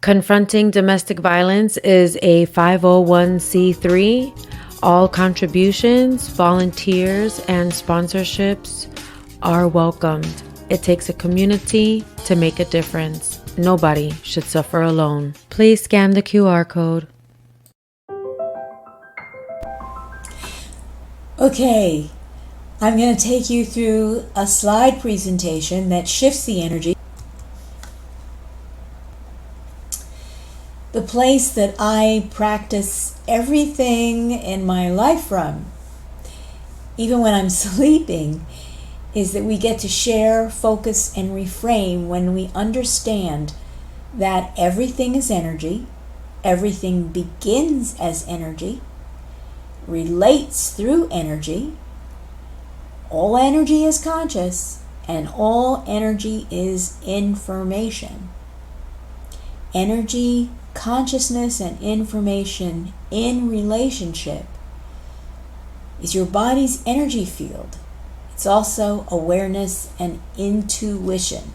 Confronting Domestic Violence is a 501c3. All contributions, volunteers, and sponsorships are welcomed. It takes a community to make a difference. Nobody should suffer alone. Please scan the QR code. Okay, I'm going to take you through a slide presentation that shifts the energy. The place that I practice everything in my life from, even when I'm sleeping, is that we get to share, focus, and reframe when we understand that everything is energy, everything begins as energy, relates through energy, all energy is conscious, and all energy is information. Energy, consciousness, and information in relationship is your body's energy field. It's also awareness and intuition.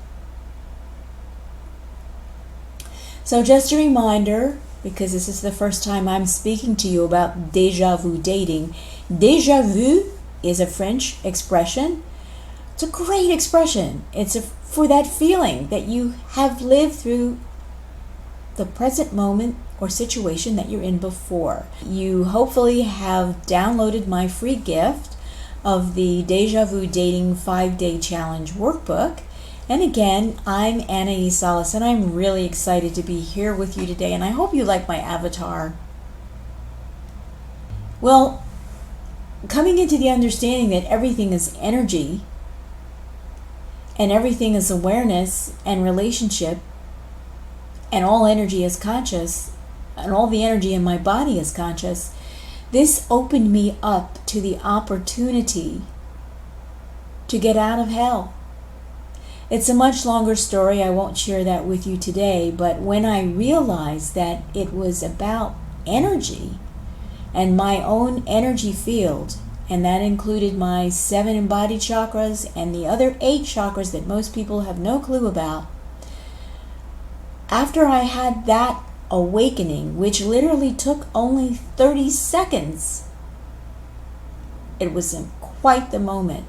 So just a reminder, because this is the first time I'm speaking to you about déjà vu dating. Déjà vu is a French expression. It's a great expression. It's for that feeling that you have lived through the present moment or situation that you're in before. You hopefully have downloaded my free gift of the Déjà Vu Dating 5-Day Challenge workbook. And again, I'm Anaiis Salles, and I'm really excited to be here with you today, and I hope you like my avatar. Well, coming into the understanding that everything is energy, and everything is awareness and relationship, and all energy is conscious, and all the energy in my body is conscious, this opened me up to the opportunity to get out of hell. It's a much longer story. I won't share that with you today, but when I realized that it was about energy and my own energy field, and that included my 7 embodied chakras and the other 8 chakras that most people have no clue about, after I had that awakening, which literally took only 30 seconds, it was quite the moment.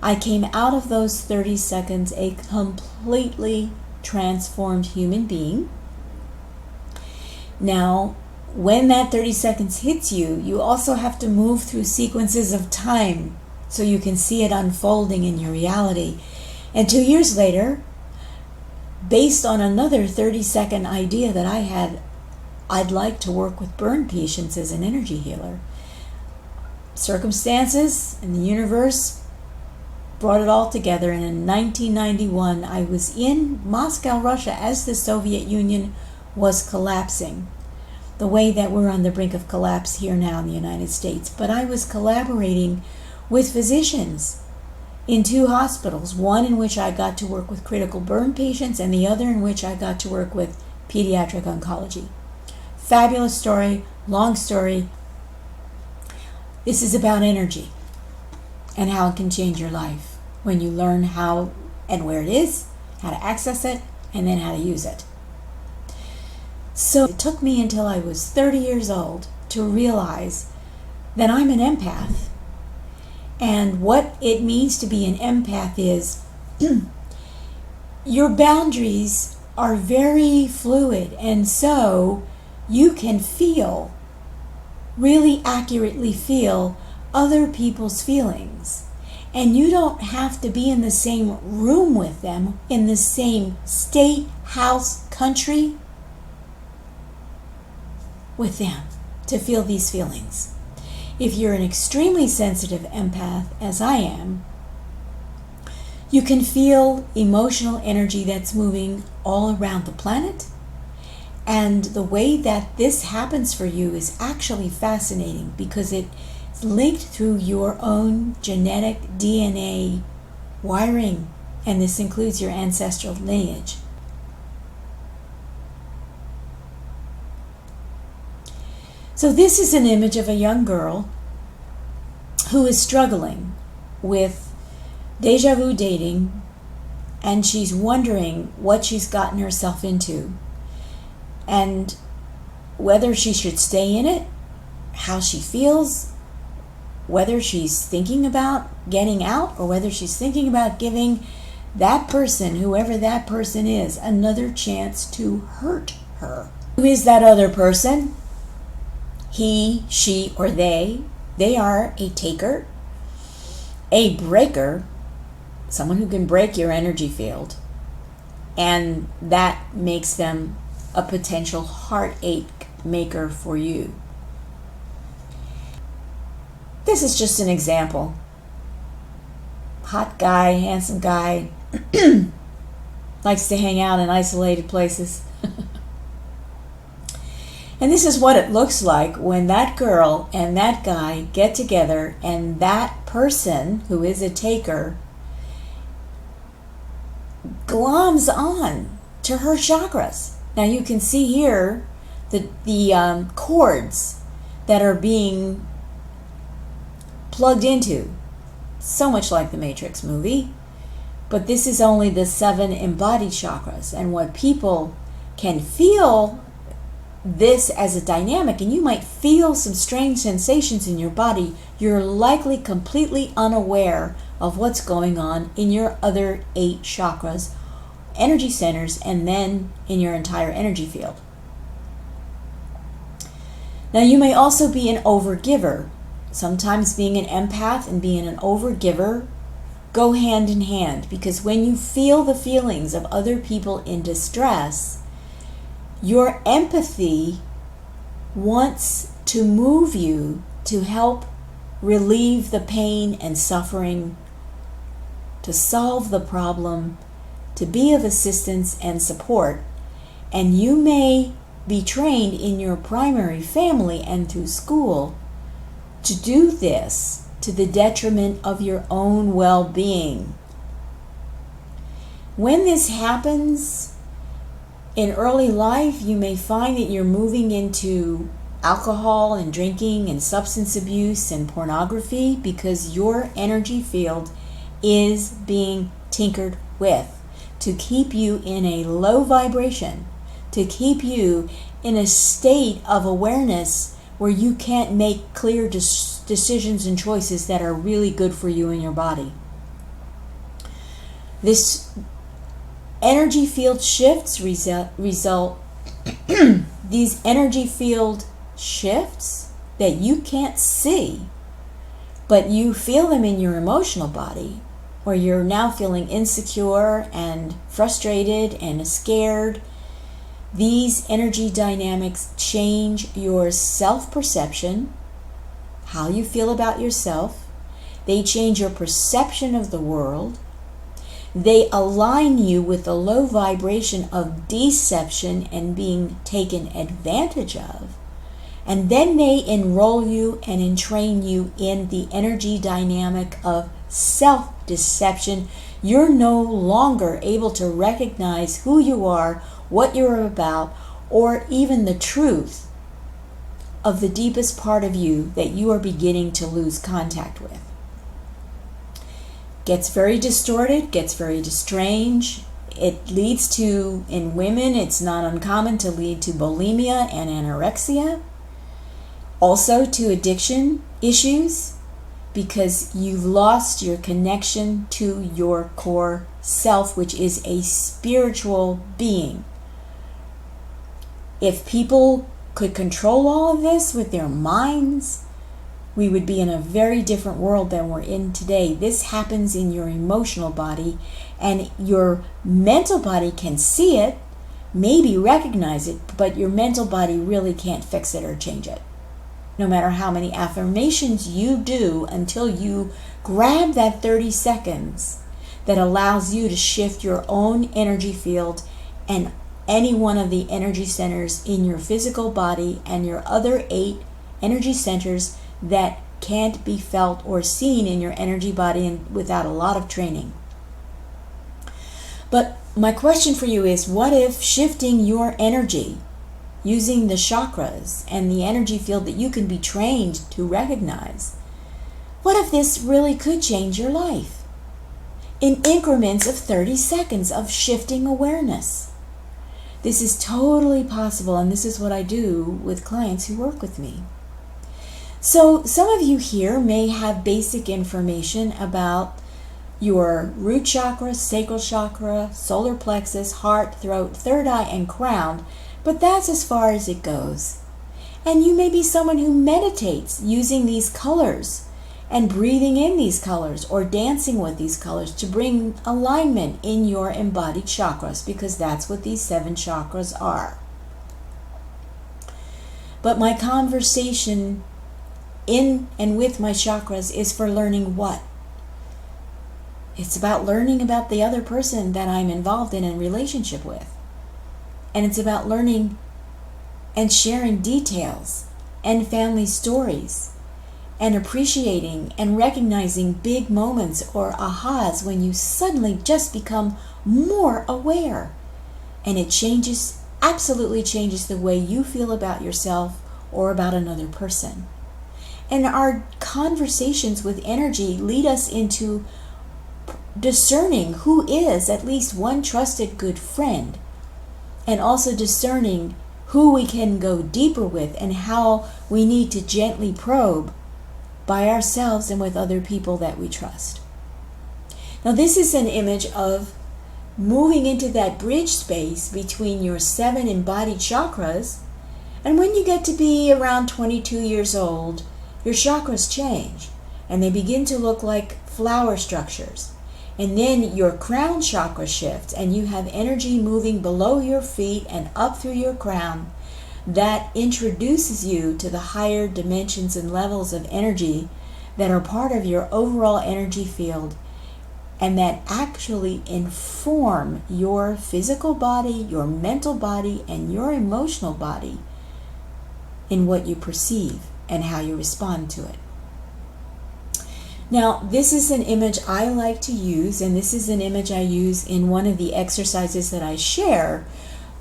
I came out of those 30 seconds a completely transformed human being. Now, when that 30 seconds hits you, you also have to move through sequences of time so you can see it unfolding in your reality. And 2 years later, based on another 30-second idea that I had, I'd like to work with burn patients as an energy healer. Circumstances and the universe brought it all together, and in 1991 I was in Moscow, Russia, as the Soviet Union was collapsing, the way that we're on the brink of collapse here now in the United States. But I was collaborating with physicians in 2 hospitals, one in which I got to work with critical burn patients and the other in which I got to work with pediatric oncology. Fabulous story, long story. This is about energy and how it can change your life when you learn how and where it is, how to access it, and then how to use it. So it took me until I was 30 years old to realize that I'm an empath. And what it means to be an empath is your boundaries are very fluid, and so you can feel, really accurately feel, other people's feelings. And you don't have to be in the same room with them, in the same state, house, country with them to feel these feelings. If you're an extremely sensitive empath, as I am, you can feel emotional energy that's moving all around the planet. And the way that this happens for you is actually fascinating, because it's linked through your own genetic DNA wiring, and this includes your ancestral lineage. So this is an image of a young girl who is struggling with déjà vu dating, and she's wondering what she's gotten herself into. And whether she should stay in it, how she feels, whether she's thinking about getting out, or whether she's thinking about giving that person, whoever that person is, another chance to hurt her. Who is that other person? He, she, or they. They are a taker, a breaker, someone who can break your energy field, and that makes them a potential heartache maker for you. This is just an example. Hot guy, handsome guy, likes to hang out in isolated places. And this is what it looks like when that girl and that guy get together, and that person who is a taker gloms on to her chakras. Now you can see here the cords that are being plugged into, so much like the Matrix movie, but this is only the 7 embodied chakras. And what people can feel this as a dynamic, and you might feel some strange sensations in your body, you're likely completely unaware of what's going on in your other 8 chakras, energy centers, and then in your entire energy field. Now you may also be an overgiver. Sometimes being an empath and being an overgiver go hand in hand, because when you feel the feelings of other people in distress, your empathy wants to move you to help relieve the pain and suffering, to solve the problem, to be of assistance and support. And you may be trained in your primary family and through school to do this to the detriment of your own well-being. When this happens in early life, you may find that you're moving into alcohol and drinking and substance abuse and pornography, because your energy field is being tinkered with to keep you in a low vibration, to keep you in a state of awareness where you can't make clear decisions and choices that are really good for you and your body. This energy field shifts result these energy field shifts that you can't see, but you feel them in your emotional body, where you're now feeling insecure and frustrated and scared. These energy dynamics change your self-perception, how you feel about yourself. They change your perception of the world. They align you with the low vibration of deception and being taken advantage of. And then they enroll you and entrain you in the energy dynamic of self-deception. You're no longer able to recognize who you are, what you're about, or even the truth of the deepest part of you that you are beginning to lose contact with. Gets very distorted, gets very strange. It leads to, in women, it's not uncommon to lead to bulimia and anorexia. Also to addiction issues, because you've lost your connection to your core self, which is a spiritual being. If people could control all of this with their minds, we would be in a very different world than we're in today. This happens in your emotional body, and your mental body can see it, maybe recognize it, but your mental body really can't fix it or change it. No matter how many affirmations you do, until you grab that 30 seconds that allows you to shift your own energy field and any one of the energy centers in your physical body and your other 8 energy centers that can't be felt or seen in your energy body and without a lot of training. But my question for you is, what if shifting your energy using the chakras and the energy field that you can be trained to recognize, what if this really could change your life in increments of 30 seconds of shifting awareness? This is totally possible, and this is what I do with clients who work with me. So some of you here may have basic information about your root chakra, sacral chakra, solar plexus, heart, throat, third eye, and crown, but that's as far as it goes. And you may be someone who meditates using these colors and breathing in these colors or dancing with these colors to bring alignment in your embodied chakras, because that's what these 7 chakras are. But my conversation in and with my chakras is for learning what? It's about learning about the other person that I'm involved in relationship with. And it's about learning and sharing details and family stories and appreciating and recognizing big moments or ahas when you suddenly just become more aware. And it absolutely changes the way you feel about yourself or about another person. And our conversations with energy lead us into discerning who is at least one trusted good friend, and also discerning who we can go deeper with and how we need to gently probe by ourselves and with other people that we trust. Now, this is an image of moving into that bridge space between your 7 embodied chakras, and when you get to be around 22 years old, your chakras change and they begin to look like flower structures. And then your crown chakra shifts and you have energy moving below your feet and up through your crown that introduces you to the higher dimensions and levels of energy that are part of your overall energy field and that actually inform your physical body, your mental body, and your emotional body in what you perceive and how you respond to it. Now, this is an image I like to use, and this is an image I use in one of the exercises that I share.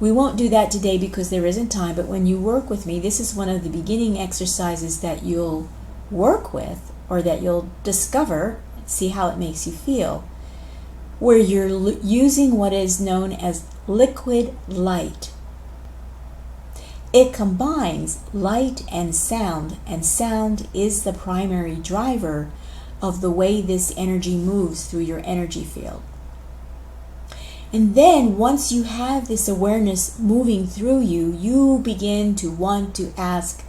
We won't do that today because there isn't time, but when you work with me, this is one of the beginning exercises that you'll work with or that you'll discover, see how it makes you feel, where you're using what is known as liquid light. It combines light and sound is the primary driver of the way this energy moves through your energy field. And then once you have this awareness moving through you, you begin to want to ask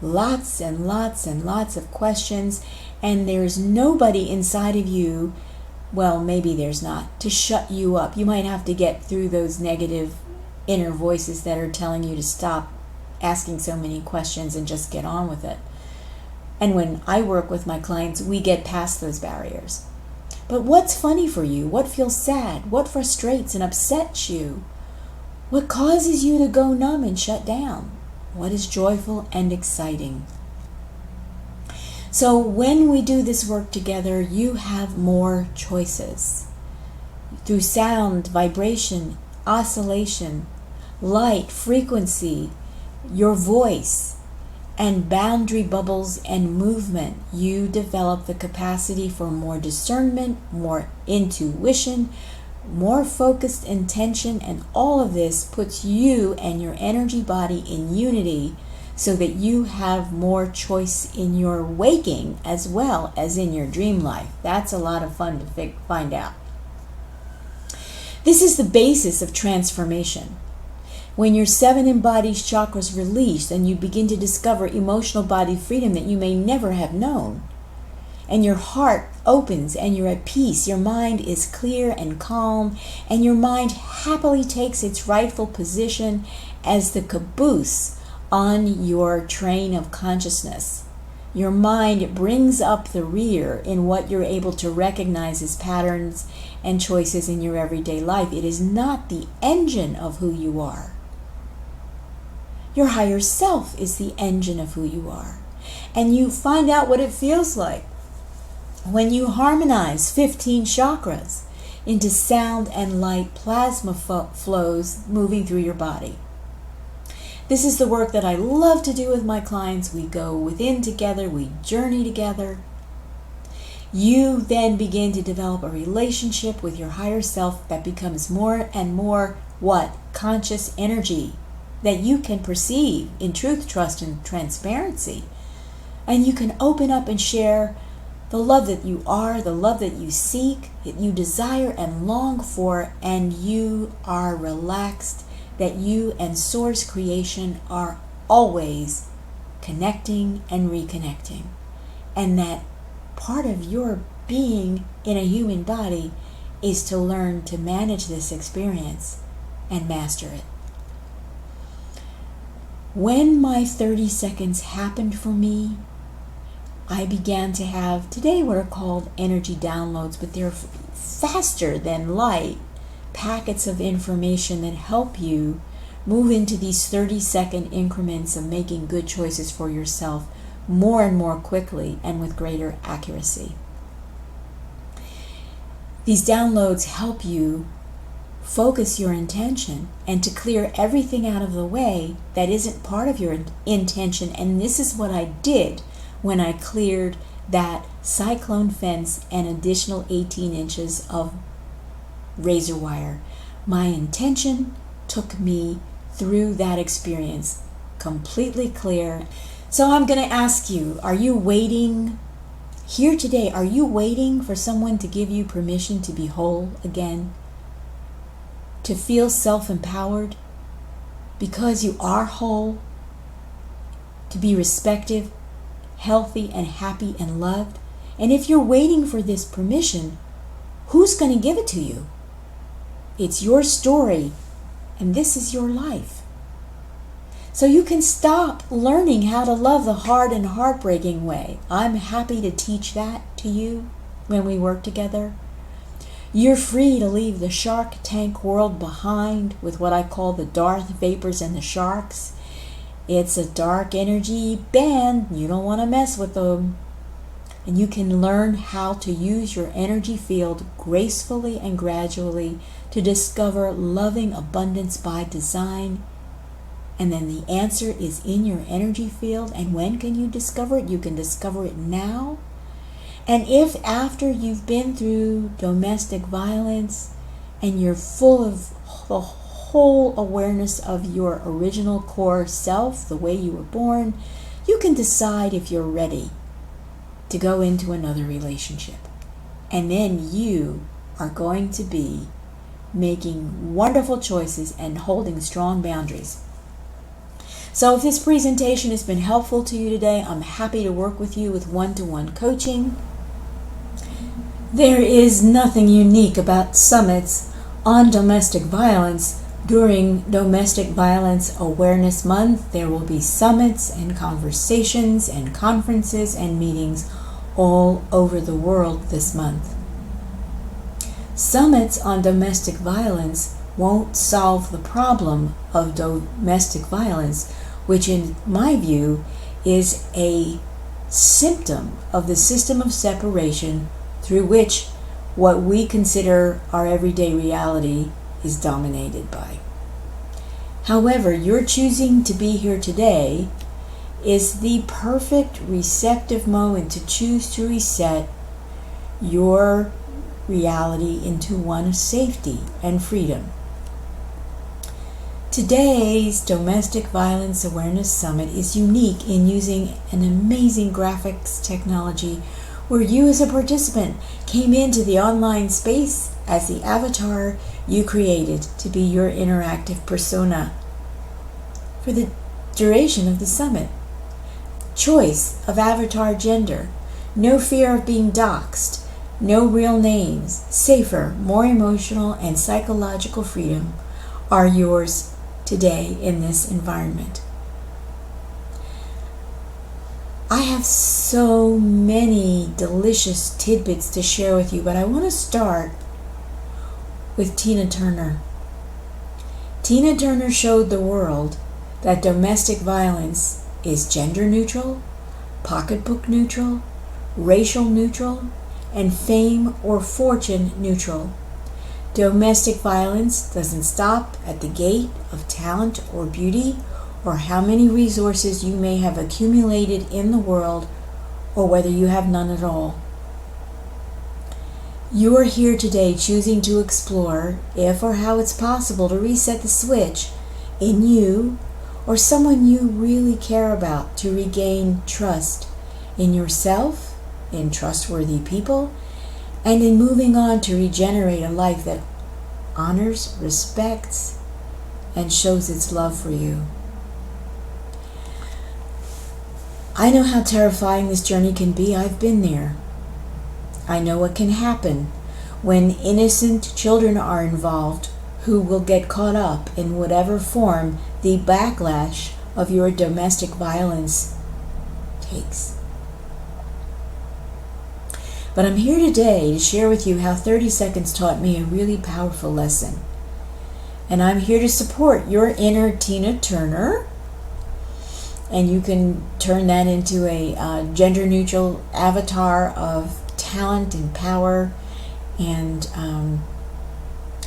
lots and lots and lots of questions, and there's nobody inside of you, well, maybe there's not, to shut you up. You might have to get through those negative inner voices that are telling you to stop asking so many questions and just get on with it. And when I work with my clients, we get past those barriers. But what's funny for you? What feels sad? What frustrates and upsets you? What causes you to go numb and shut down? What is joyful and exciting? So when we do this work together, you have more choices. Through sound, vibration, oscillation, light, frequency, your voice, and boundary bubbles and movement, you develop the capacity for more discernment, more intuition, more focused intention, and all of this puts you and your energy body in unity so that you have more choice in your waking as well as in your dream life. That's a lot of fun to find out. This is the basis of transformation. When your 7 embodied chakras release and you begin to discover emotional body freedom that you may never have known, and your heart opens and you're at peace, your mind is clear and calm, and your mind happily takes its rightful position as the caboose on your train of consciousness. Your mind brings up the rear in what you're able to recognize as patterns and choices in your everyday life. It is not the engine of who you are. Your higher self is the engine of who you are. And you find out what it feels like when you harmonize 15 chakras into sound and light plasma flows moving through your body. This is the work that I love to do with my clients. We go within together, we journey together. You then begin to develop a relationship with your higher self that becomes more and more what? Conscious energy that you can perceive in truth, trust, and transparency. And you can open up and share the love that you are, the love that you seek, that you desire and long for, and you are relaxed, that you and Source creation are always connecting and reconnecting. And that part of your being in a human body is to learn to manage this experience and master it. When my 30 seconds happened for me, I began to have today what are called energy downloads, but they're faster than light packets of information that help you move into these 30-second increments of making good choices for yourself more and more quickly and with greater accuracy. These downloads help you focus your intention and to clear everything out of the way that isn't part of your intention. And this is what I did when I cleared that cyclone fence and additional 18 inches of razor wire. My intention took me through that experience completely clear. So I'm going to ask you, are you waiting here today? Are you waiting for someone to give you permission to be whole again? To feel self-empowered because you are whole? To be respected, healthy, and happy and loved? And if you're waiting for this permission, who's going to give it to you? It's your story, and this is your life. So you can stop learning how to love the hard and heartbreaking way. I'm happy to teach that to you when we work together. You're free to leave the Shark Tank world behind with what I call the Darth Vapors and the Sharks. It's a dark energy band. You don't want to mess with them. And you can learn how to use your energy field gracefully and gradually to discover loving abundance by design. And then the answer is in your energy field. And when can you discover it? You can discover it now. And if after you've been through domestic violence and you're full of the whole awareness of your original core self, the way you were born, you can decide if you're ready to go into another relationship. And then you are going to be making wonderful choices and holding strong boundaries. So if this presentation has been helpful to you today, I'm happy to work with you with one-to-one coaching. There is nothing unique about summits on domestic violence. During Domestic Violence Awareness Month, there will be summits and conversations and conferences and meetings all over the world this month. Summits on domestic violence won't solve the problem of domestic violence, which in my view is a symptom of the system of separation through which what we consider our everyday reality is dominated by. However, your choosing to be here today is the perfect receptive moment to choose to reset your reality into one of safety and freedom. Today's Domestic Violence Awareness Summit is unique in using an amazing graphics technology where you as a participant came into the online space as the avatar you created to be your interactive persona for the duration of the summit. Choice of avatar gender, no fear of being doxxed, no real names, safer, more emotional, and psychological freedom are yours today in this environment. I have so many delicious tidbits to share with you, but I want to start with Tina Turner. Tina Turner showed the world that domestic violence is gender neutral, pocketbook neutral, racial neutral, and fame or fortune neutral. Domestic violence doesn't stop at the gate of talent or beauty or how many resources you may have accumulated in the world or whether you have none at all. You are here today choosing to explore if or how it's possible to reset the switch in you or someone you really care about to regain trust in yourself, in trustworthy people, and in moving on to regenerate a life that honors, respects, and shows its love for you. I know how terrifying this journey can be. I've been there. I know what can happen when innocent children are involved who will get caught up in whatever form the backlash of your domestic violence takes. But I'm here today to share with you how 30 seconds taught me a really powerful lesson. And I'm here to support your inner Tina Turner. And you can turn that into a gender-neutral avatar of talent and power and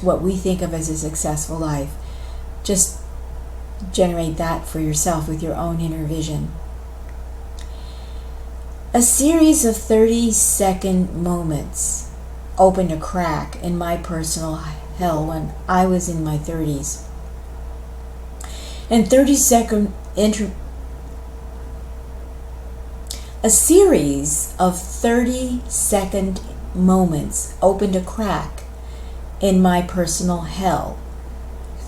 what we think of as a successful life. Just generate that for yourself with your own inner vision. A series of 30-second moments opened a crack in my personal hell when I was in my 30s. And a series of 30-second moments opened a crack in my personal hell.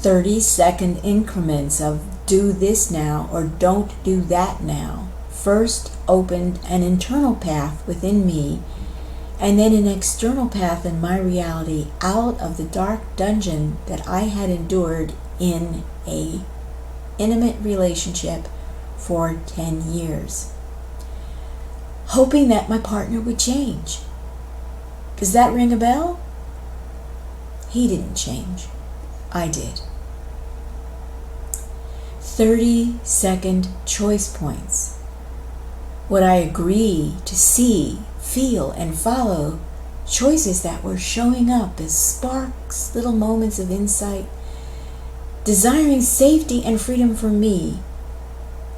30-second increments of do this now or don't do that now first opened an internal path within me and then an external path in my reality out of the dark dungeon that I had endured in a intimate relationship for 10 years, hoping that my partner would change. Does that ring a bell? He didn't change. I did. 30-second choice points. Would I agree to see, feel, and follow choices that were showing up as sparks, little moments of insight, desiring safety and freedom for me,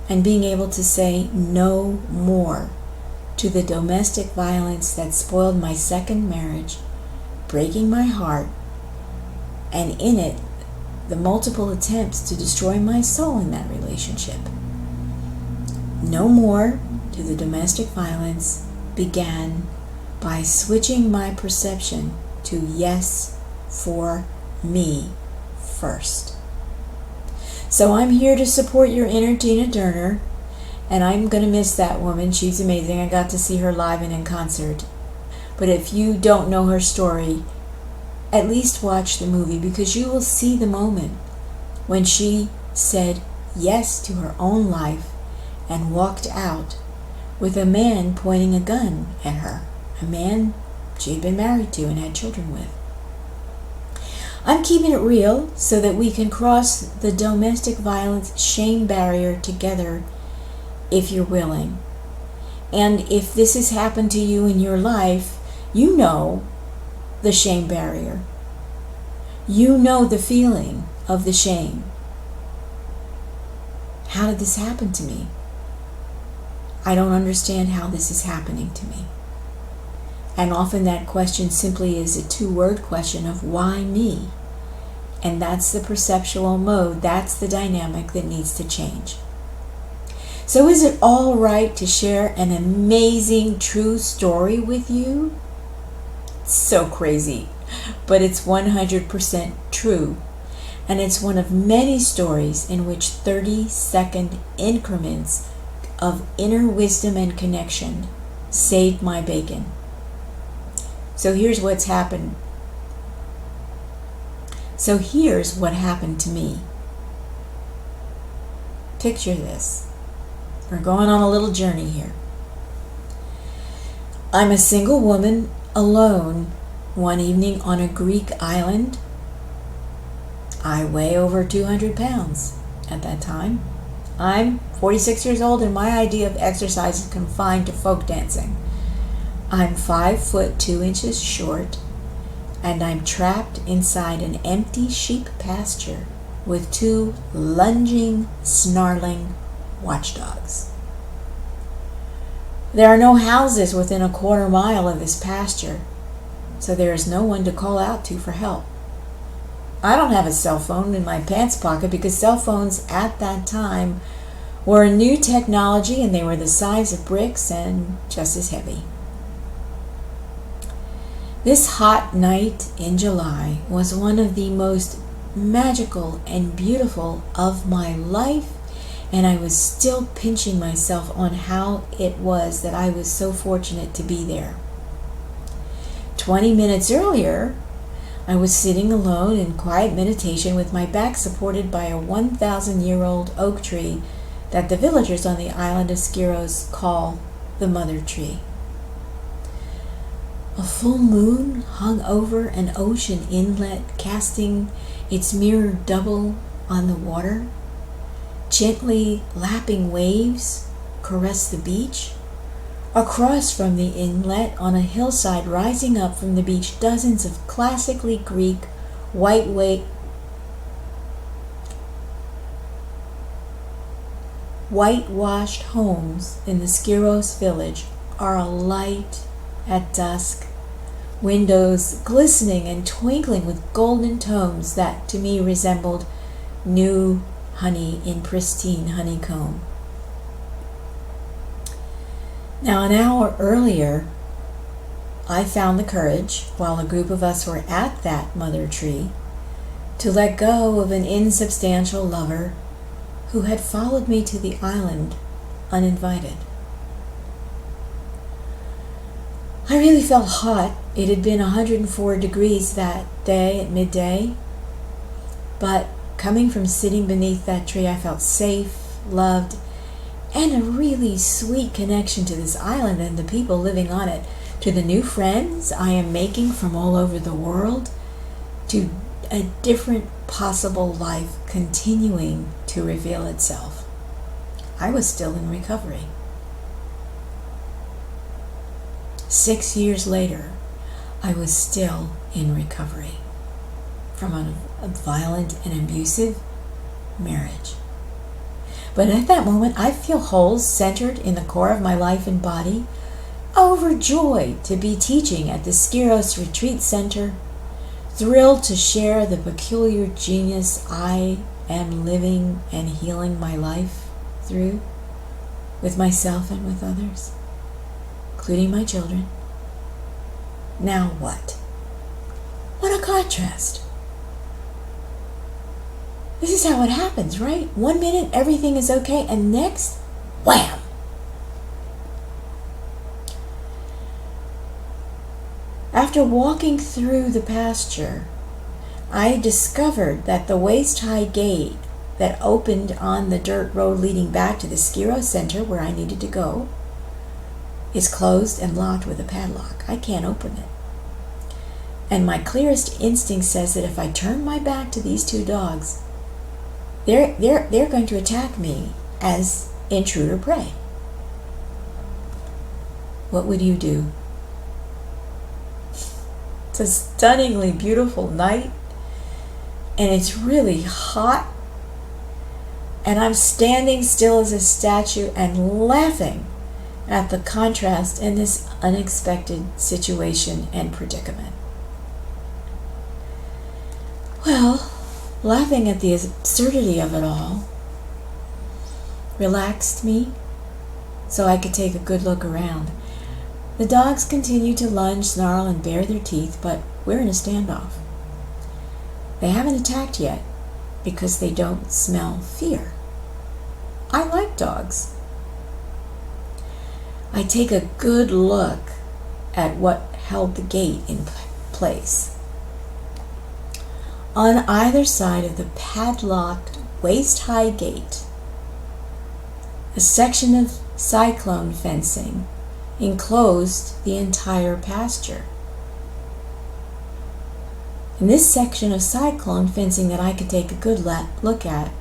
and being able to say no more to the domestic violence that spoiled my second marriage, breaking my heart, and in it, the multiple attempts to destroy my soul in that relationship. No more to the domestic violence began by switching my perception to yes for me first. So I'm here to support your inner Tina Turner, and I'm going to miss that woman. She's amazing. I got to see her live and in concert. But if you don't know her story, at least watch the movie, because you will see the moment when she said yes to her own life and walked out with a man pointing a gun at her, a man she had been married to and had children with. I'm keeping it real so that we can cross the domestic violence shame barrier together if you're willing. And if this has happened to you in your life, you know the shame barrier. You know the feeling of the shame. How did this happen to me? I don't understand how this is happening to me. And often that question simply is a two-word question of why me? And that's the perceptual mode, that's the dynamic that needs to change. So is it all right to share an amazing true story with you? It's so crazy, but it's 100% true. And it's one of many stories in which 30-second increments of inner wisdom and connection saved my bacon. So here's what's happened. So here's what happened to me. Picture this. We're going on a little journey here. I'm a single woman alone one evening on a Greek island. I weigh over 200 pounds at that time. I'm 46 years old and my idea of exercise is confined to folk dancing. I'm 5 foot 2 inches short and I'm trapped inside an empty sheep pasture with 2 lunging, snarling watchdogs. There are no houses within a quarter mile of this pasture. so there is no one to call out to for help. I don't have a cell phone in my pants pocket because cell phones at that time were a new technology and they were the size of bricks and just as heavy. This hot night in July was one of the most magical and beautiful of my life, and I was still pinching myself on how it was that I was so fortunate to be there. 20 minutes earlier, I was sitting alone in quiet meditation with my back supported by a 1,000-year-old oak tree that the villagers on the island of Skyros call the Mother Tree. A full moon hung over an ocean inlet, casting its mirror double on the water. Gently lapping waves caressed the beach. Across from the inlet, on a hillside rising up from the beach, dozens of classically Greek whitewashed homes in the Skyros village are alight at dusk, windows glistening and twinkling with golden tones that to me resembled new honey in pristine honeycomb. Now, an hour earlier, I found the courage, while a group of us were at that mother tree, to let go of an insubstantial lover who had followed me to the island uninvited. I really felt hot. It had been 104 degrees that day at midday, but coming from sitting beneath that tree, I felt safe, loved, and a really sweet connection to this island and the people living on it, to the new friends I am making from all over the world, to a different possible life continuing to reveal itself. I was still in recovery. 6 years later, I was still in recovery from a violent and abusive marriage. But at that moment, I feel whole, centered in the core of my life and body, overjoyed to be teaching at the Skyros Retreat Center, thrilled to share the peculiar genius I am living and healing my life through with myself and with others, including my children. Now what? What a contrast. This is how it happens, right? 1 minute, everything is okay, and next, wham! After walking through the pasture, I discovered that the waist-high gate that opened on the dirt road leading back to the Skyros Center where I needed to go is closed and locked with a padlock. I can't open it. And my clearest instinct says that if I turn my back to these two dogs, they're going to attack me as intruder prey. What would you do? It's a stunningly beautiful night, and it's really hot, and I'm standing still as a statue and laughing at the contrast in this unexpected situation and predicament. Well, laughing at the absurdity of it all relaxed me so I could take a good look around. The dogs continue to lunge, snarl, and bare their teeth, but we're in a standoff. They haven't attacked yet because they don't smell fear. I like dogs. I take a good look at what held the gate in place. On either side of the padlocked waist-high gate, a section of cyclone fencing enclosed the entire pasture. And this section of cyclone fencing that I could take a good look at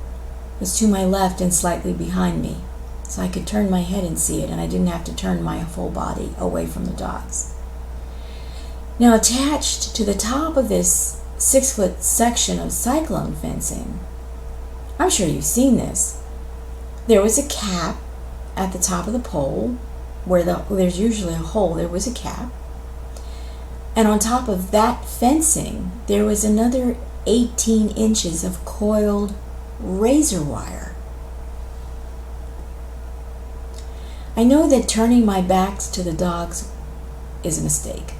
was to my left and slightly behind me, so I could turn my head and see it, and I didn't have to turn my full body away from the dogs. Now, attached to the top of this 6-foot section of cyclone fencing, I'm sure you've seen this, there was a cap at the top of the pole where there's usually a hole. There was a cap. And on top of that fencing, there was another 18 inches of coiled razor wire. I know that turning my back to the dogs is a mistake,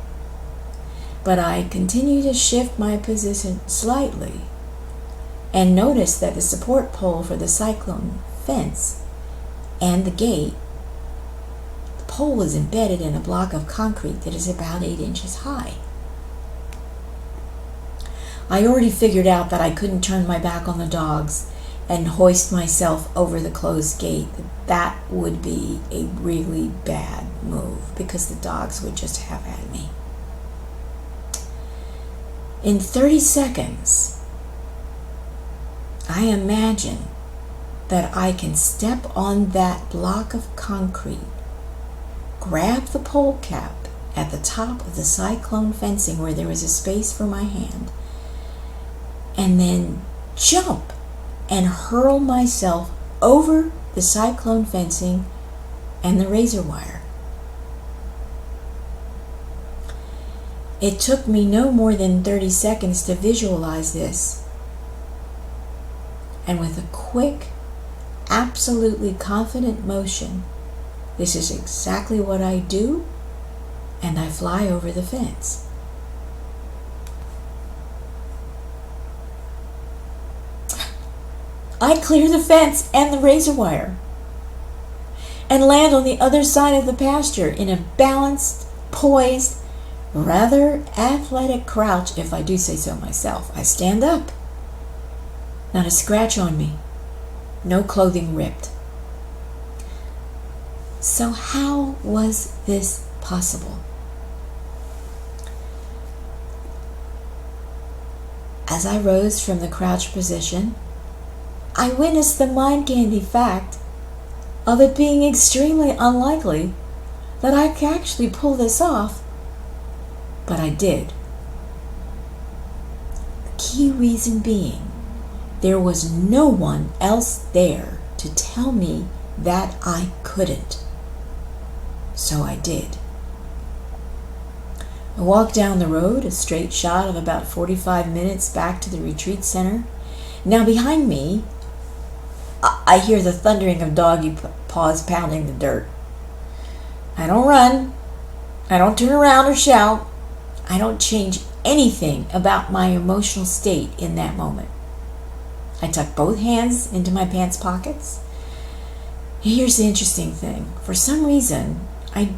but I continue to shift my position slightly and notice that the support pole for the cyclone fence and the gate, the pole is embedded in a block of concrete that is about 8 inches high. I already figured out that I couldn't turn my back on the dogs and hoist myself over the closed gate. That would be a really bad move because the dogs would just have at me. In 30 seconds, I imagine that I can step on that block of concrete, grab the pole cap at the top of the cyclone fencing where there was a space for my hand, and then jump and hurl myself over the cyclone fencing and the razor wire. It took me no more than 30 seconds to visualize this. And with a quick, absolutely confident motion, this is exactly what I do, and I fly over the fence. I clear the fence and the razor wire and land on the other side of the pasture in a balanced, poised, rather athletic crouch, if I do say so myself. I stand up. Not a scratch on me. No clothing ripped. So how was this possible? As I rose from the crouch position, I witnessed the mind candy fact of it being extremely unlikely that I could actually pull this off, but I did. The key reason being, there was no one else there to tell me that I couldn't. So I did. I walked down the road, a straight shot of about 45 minutes back to the retreat center. Now behind me, I hear the thundering of doggy paws pounding the dirt. I don't run. I don't turn around or shout. I don't change anything about my emotional state in that moment. I tuck both hands into my pants pockets. Here's the interesting thing. For some reason, I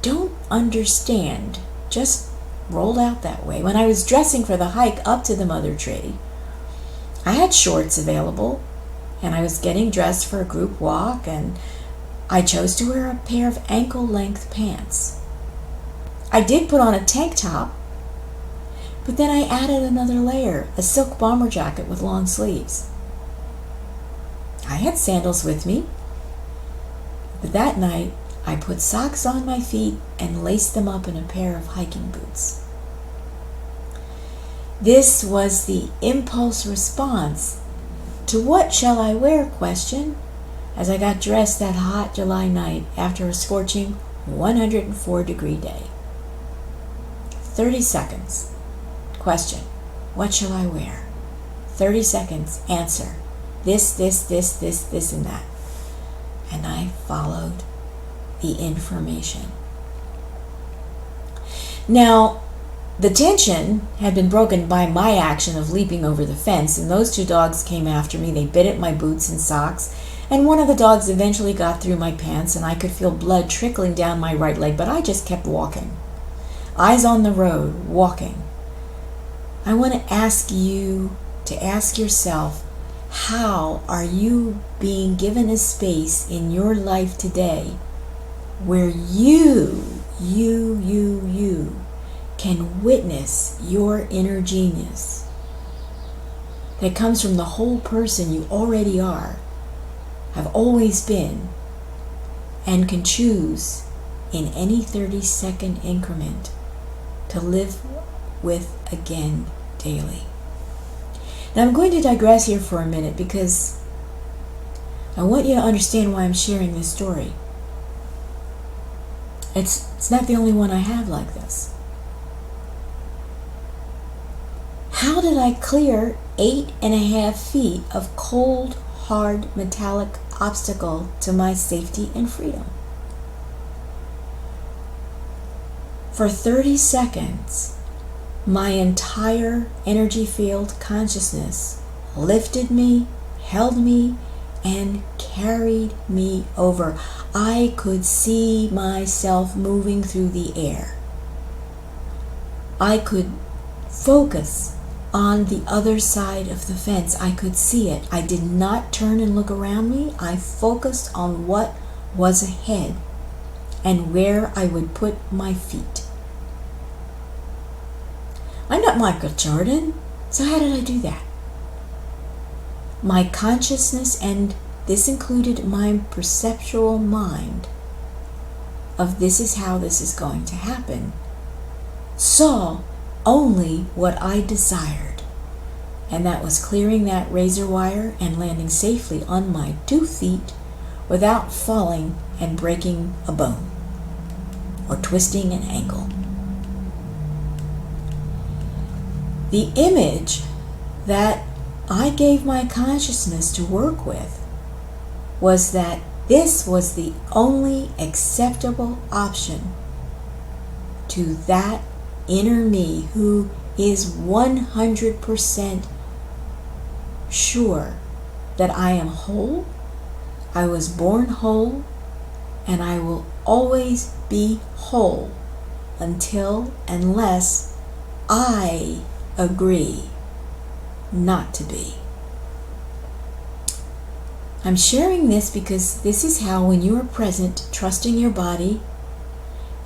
don't understand, just rolled out that way. When I was dressing for the hike up to the mother tree, I had shorts available, and I was getting dressed for a group walk, and I chose to wear a pair of ankle-length pants. I did put on a tank top, but then I added another layer, a silk bomber jacket with long sleeves. I had sandals with me, but that night I put socks on my feet and laced them up in a pair of hiking boots. This was the impulse response to what shall I wear question as I got dressed that hot July night after a scorching 104-degree day. 30 seconds. Question. What shall I wear? 30 seconds. Answer. This, and that. And I followed the information. Now, the tension had been broken by my action of leaping over the fence, and those two dogs came after me. They bit at my boots and socks, and one of the dogs eventually got through my pants, and I could feel blood trickling down my right leg, but I just kept walking. Eyes on the road, walking. I want to ask you to ask yourself, how are you being given a space in your life today where you can witness your inner genius that comes from the whole person you already are, have always been, and can choose in any 30-second increment to live with again daily. Now I'm going to digress here for a minute because I want you to understand why I'm sharing this story. It's not the only one I have like this. How did I clear 8.5 feet of cold, hard, metallic obstacle to my safety and freedom? For 30 seconds, my entire energy field consciousness lifted me, held me, and carried me over. I could see myself moving through the air. I could focus on the other side of the fence. I could see it. I did not turn and look around me. I focused on what was ahead and where I would put my feet. I'm not Michael Jordan, so how did I do that? My consciousness, and this included my perceptual mind of this is how this is going to happen, saw only what I desired, and that was clearing that razor wire and landing safely on my 2 feet without falling and breaking a bone or twisting an ankle. The image that I gave my consciousness to work with was that this was the only acceptable option to that inner me who is 100% sure that I am whole, I was born whole, and I will always be whole unless I agree not to be. I'm sharing this because this is how, when you are present, trusting your body,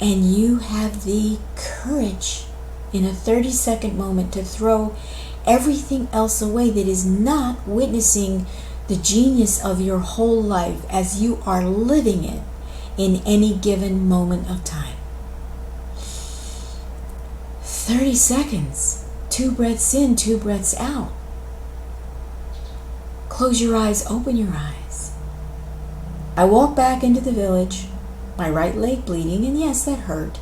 and you have the courage in a 30-second moment to throw everything else away that is not witnessing the genius of your whole life as you are living it in any given moment of time. 30 seconds. 2 breaths in, 2 breaths out. Close your eyes, open your eyes. I walk back into the village, my right leg bleeding, and yes, that hurt.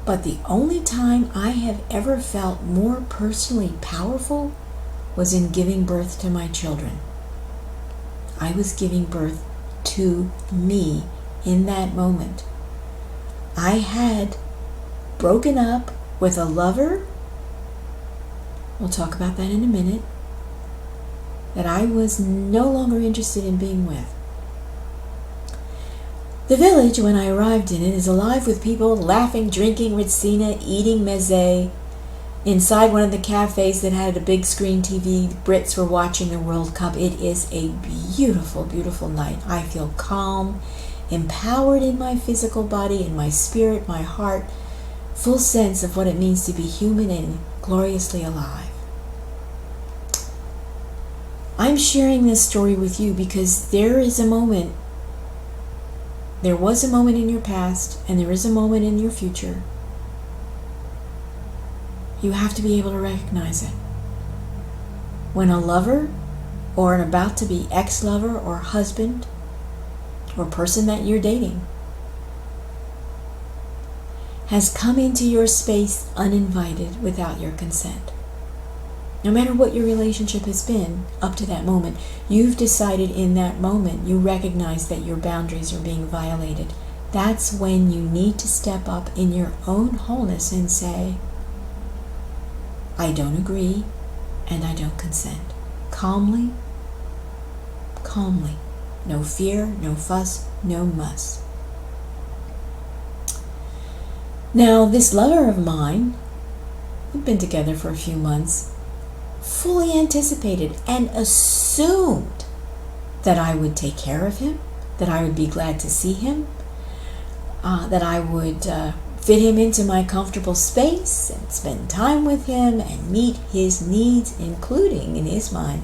But the only time I have ever felt more personally powerful was in giving birth to my children. I was giving birth to me in that moment. I had broken up with a lover, we'll talk about that in a minute, that I was no longer interested in being with. The village, when I arrived in it, is alive with people laughing, drinking Ritsina, eating meze. Inside one of the cafes that had a big screen TV, Brits were watching the World Cup. It is a beautiful, beautiful night. I feel calm, empowered in my physical body, in my spirit, my heart, full sense of what it means to be human and gloriously alive. I'm sharing this story with you because there was a moment in your past, and there is a moment in your future. You have to be able to recognize it. When a lover, or an about to be ex-lover or husband, or person that you're dating, has come into your space uninvited without your consent. No matter what your relationship has been up to that moment, you've decided in that moment, you recognize that your boundaries are being violated. That's when you need to step up in your own wholeness and say, I don't agree and I don't consent. Calmly, calmly. No fear, no fuss, no muss. Now, this lover of mine, we've been together for a few months, fully anticipated and assumed that I would take care of him, that I would be glad to see him, that I would fit him into my comfortable space and spend time with him and meet his needs, including, in his mind,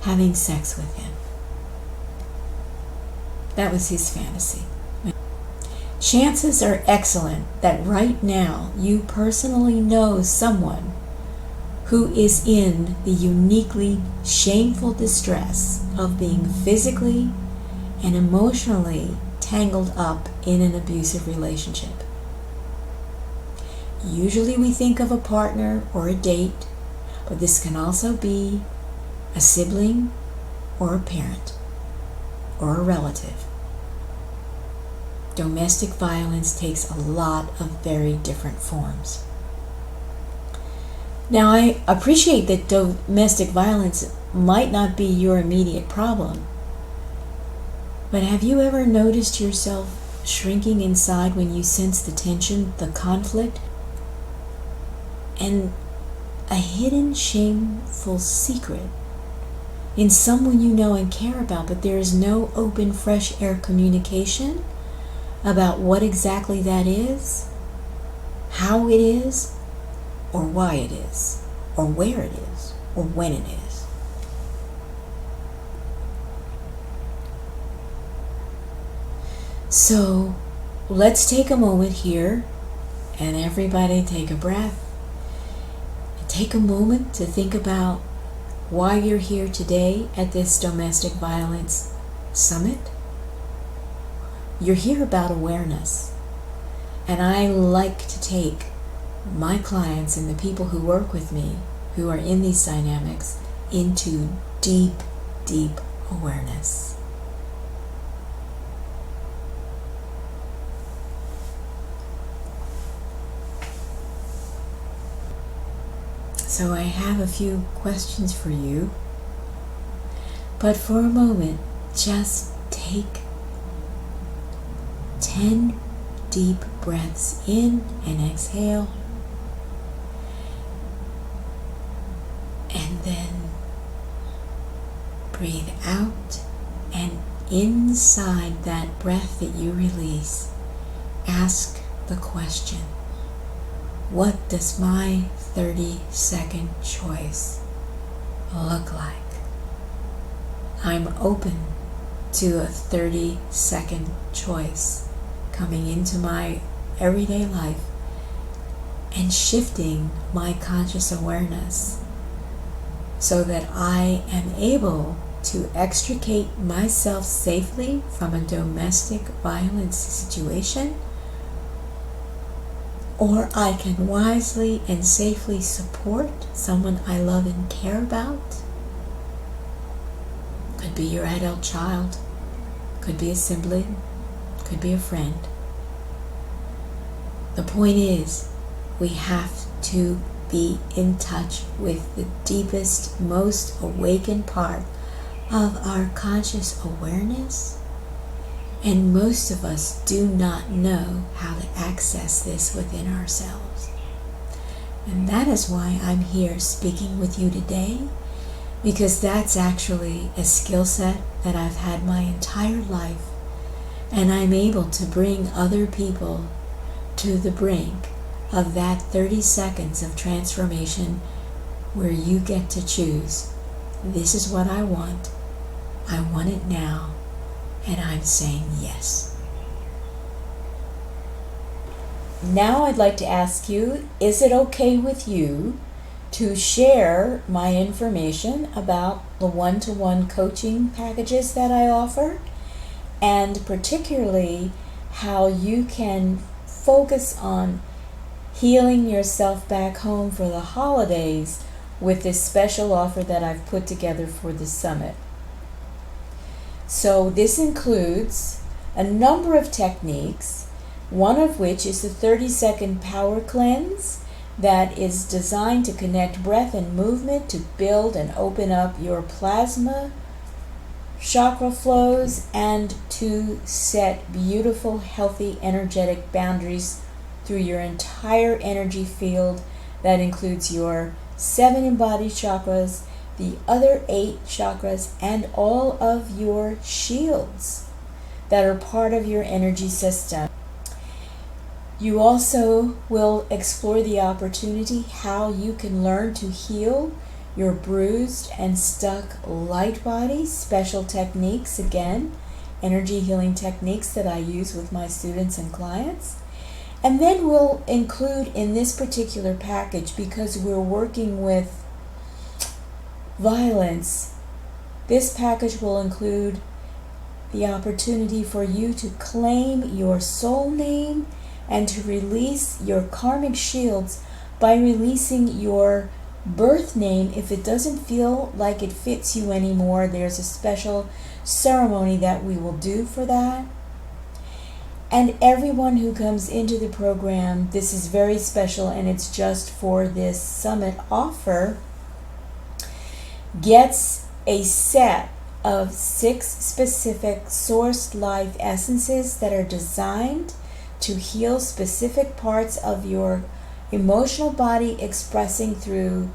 having sex with him. That was his fantasy. Chances are excellent that right now you personally know someone who is in the uniquely shameful distress of being physically and emotionally tangled up in an abusive relationship. Usually we think of a partner or a date, but this can also be a sibling or a parent or a relative. Domestic violence takes a lot of very different forms. Now, I appreciate that domestic violence might not be your immediate problem, but have you ever noticed yourself shrinking inside when you sense the tension, the conflict, and a hidden shameful secret in someone you know and care about, but there is no open, fresh air communication about what exactly that is, how it is, or why it is, or where it is, or when it is? So let's take a moment here, and everybody take a breath. Take a moment to think about why you're here today at this domestic violence summit. You're here about awareness. And I like to take my clients and the people who work with me who are in these dynamics into deep, deep awareness. So I have a few questions for you, but for a moment, just take 10 deep breaths in and exhale, and then breathe out, and inside that breath that you release, ask the question, what does my 30-second choice look like? I'm open to a 30-second choice coming into my everyday life and shifting my conscious awareness so that I am able to extricate myself safely from a domestic violence situation, or I can wisely and safely support someone I love and care about. Could be your adult child, could be a sibling, could be a friend. The point is, we have to be in touch with the deepest, most awakened part of our conscious awareness. And most of us do not know how to access this within ourselves. And that is why I'm here speaking with you today, because that's actually a skill set that I've had my entire life, and I'm able to bring other people to the brink of that 30 seconds of transformation where you get to choose, this is what I want it now, and I'm saying yes. Now I'd like to ask you, is it okay with you to share my information about the one-to-one coaching packages that I offer, and particularly how you can focus on healing yourself back home for the holidays with this special offer that I've put together for the summit. So this includes a number of techniques, one of which is the 30-second power cleanse that is designed to connect breath and movement to build and open up your plasma chakra flows and to set beautiful, healthy, energetic boundaries through your entire energy field. That includes your 7 embodied chakras, the other 8 chakras, and all of your shields that are part of your energy system. You also will explore the opportunity how you can learn to heal your bruised and stuck light body, special techniques, again, energy healing techniques that I use with my students and clients. And then we'll include in this particular package, because we're working with violence, this package will include the opportunity for you to claim your soul name and to release your karmic shields by releasing your birth name. If it doesn't feel like it fits you anymore, there's a special ceremony that we will do for that. And everyone who comes into the program, this is very special and it's just for this summit offer, gets a set of 6 specific sourced life essences that are designed to heal specific parts of your emotional body, expressing through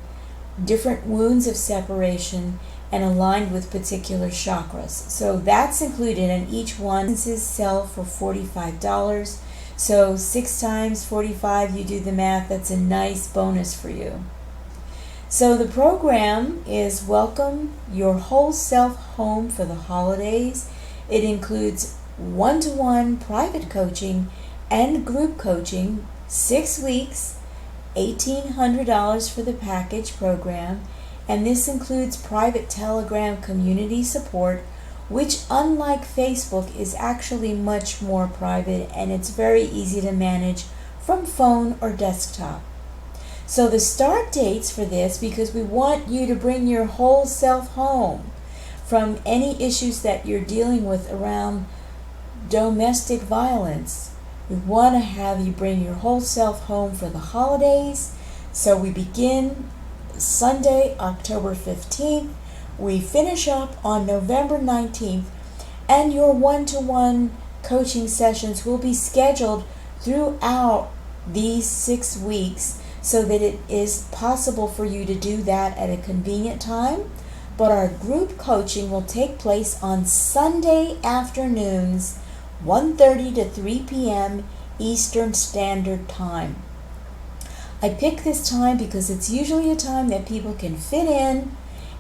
different wounds of separation and aligned with particular chakras. So that's included, and each one sell for $45. So 6 times 45, you do the math, that's a nice bonus for you. So the program is Welcome Your Whole Self Home for the holidays. It includes one-to-one private coaching and group coaching, 6 weeks, $1,800 for the package program, and this includes private Telegram community support, which unlike Facebook is actually much more private and it's very easy to manage from phone or desktop. So the start dates for this, because we want you to bring your whole self home from any issues that you're dealing with around domestic violence. We want to have you bring your whole self home for the holidays. So we begin Sunday, October 15th. We finish up on November 19th. And your one-to-one coaching sessions will be scheduled throughout these 6 weeks so that it is possible for you to do that at a convenient time. But our group coaching will take place on Sunday afternoons, 1:30 to 3 p.m. Eastern Standard Time. I pick this time because it's usually a time that people can fit in,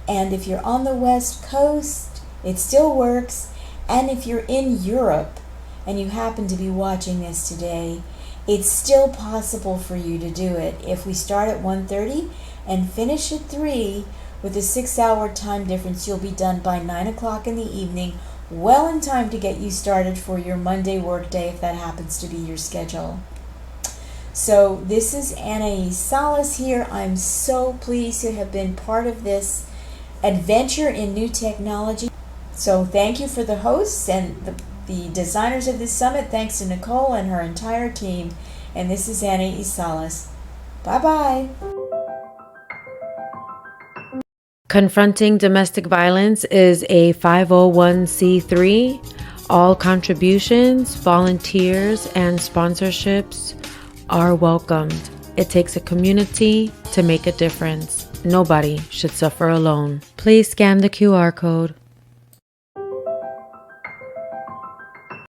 and if you're on the West Coast, it still works. And if you're in Europe and you happen to be watching this today, it's still possible for you to do it. If we start at 1:30 and finish at 3, with a 6-hour time difference, you'll be done by 9 o'clock in the evening, well in time to get you started for your Monday work day if that happens to be your schedule. So this is Anaiis Salles here. I'm so pleased to have been part of this adventure in new technology. So thank you for the hosts and the designers of this summit. Thanks to Nicole and her entire team. And this is Anaiis Salles. Bye-bye. Confronting Domestic Violence is a 501c3. All contributions, volunteers, and sponsorships are welcomed. It takes a community to make a difference. Nobody should suffer alone. Please scan the QR code.